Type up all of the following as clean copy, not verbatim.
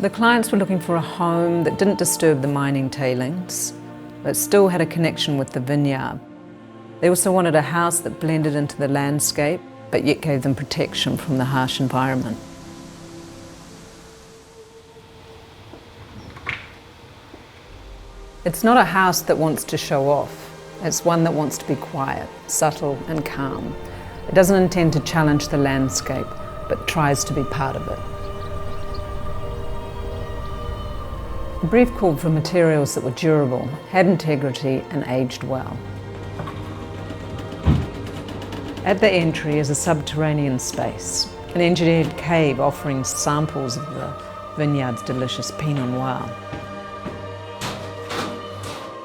The clients were looking for a home that didn't disturb the mining tailings, but still had a connection with the vineyard. They also wanted a house that blended into the landscape, but yet gave them protection from the harsh environment. It's not a house that wants to show off. It's one that wants to be quiet, subtle and calm. It doesn't intend to challenge the landscape, but tries to be part of it. The brief called for materials that were durable, had integrity and aged well. At the entry is a subterranean space, an engineered cave offering samples of the vineyard's delicious Pinot Noir.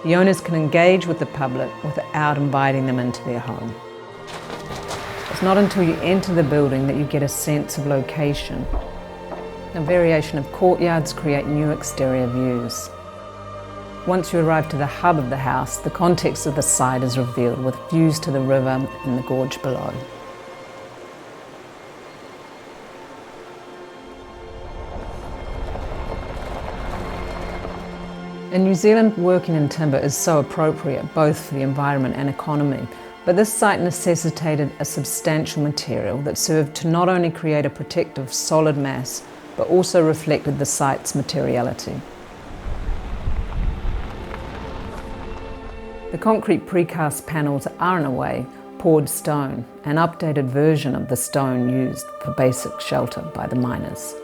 The owners can engage with the public without inviting them into their home. It's not until you enter the building that you get a sense of location. A variation of courtyards create new exterior views. Once you arrive to the hub of the house, the context of the site is revealed with views to the river and the gorge below. In New Zealand, working in timber is so appropriate, both for the environment and economy, but this site necessitated a substantial material that served to not only create a protective solid mass, but also reflected the site's materiality. The concrete precast panels are, in a way, poured stone, an updated version of the stone used for basic shelter by the miners.